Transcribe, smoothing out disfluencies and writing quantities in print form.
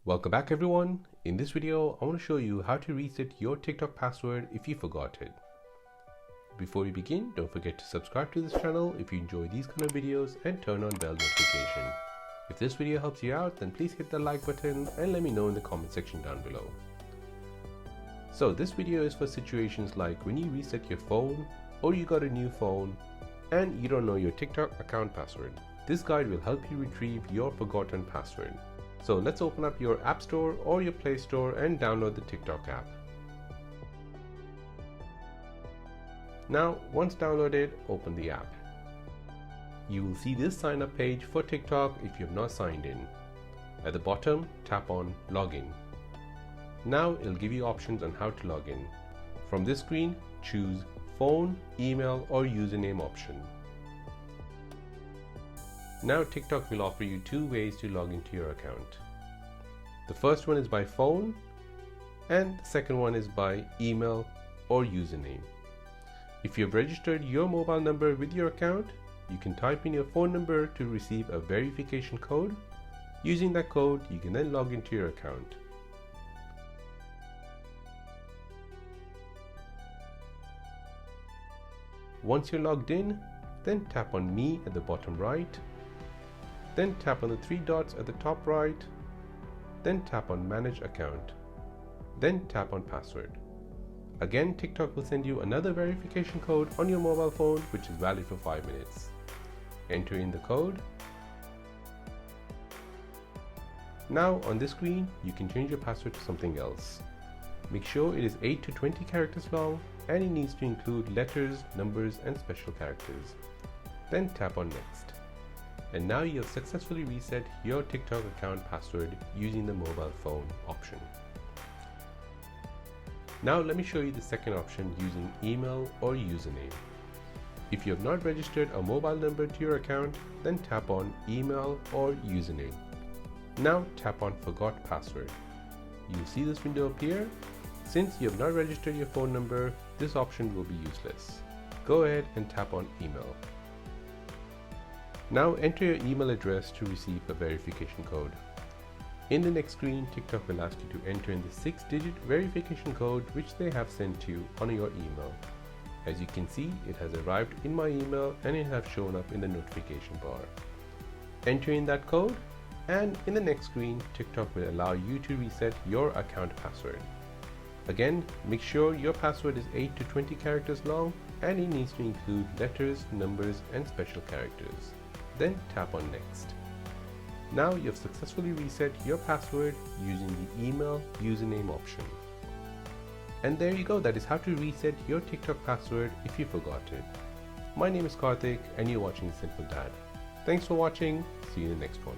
Welcome back everyone. In this video, I want to show you how to reset your TikTok password if you forgot it. Before we begin, don't forget to subscribe to this channel if you enjoy these kind of videos and turn on bell notification. If this video helps you out, then please hit the like button and let me know in the comment section down below. So this video is for situations like when you reset your phone or you got a new phone and you don't know your TikTok account password. This guide will help you retrieve your forgotten password. So let's open up your App Store or your Play Store and download the TikTok app. Now, once downloaded, open the app. You will see this sign up page for TikTok if you have not signed in. At the bottom, tap on Login. Now it'll give you options on how to log in. From this screen, choose Phone, Email or Username option. Now TikTok will offer you two ways to log into your account. The first one is by phone and the second one is by email or username. If you have registered your mobile number with your account, you can type in your phone number to receive a verification code. Using that code, you can then log into your account. Once you're logged in, then tap on Me at the bottom right. Then tap on the three dots at the top right. Then tap on Manage Account. Then tap on Password. Again, TikTok will send you another verification code on your mobile phone which is valid for 5 minutes. Enter in the code. Now on this screen, you can change your password to something else. Make sure it is 8 to 20 characters long and it needs to include letters, numbers and special characters. Then tap on Next. And now you have successfully reset your TikTok account password using the mobile phone option. Now let me show you the second option using email or username. If you have not registered a mobile number to your account, then tap on Email or Username. Now tap on Forgot Password. You'll see this window appear. Since you have not registered your phone number, this option will be useless. Go ahead and tap on Email. Now enter your email address to receive a verification code. In the next screen, TikTok will ask you to enter in the 6-digit verification code which they have sent you on your email. As you can see, it has arrived in my email and it has shown up in the notification bar. Enter in that code and in the next screen, TikTok will allow you to reset your account password. Again, make sure your password is 8 to 20 characters long and it needs to include letters, numbers and special characters. Then tap on Next. Now you have successfully reset your password using the email username option. And there you go, that is how to reset your TikTok password if you forgot it. My name is Karthik and you're watching Simple Dad. Thanks for watching, see you in the next one.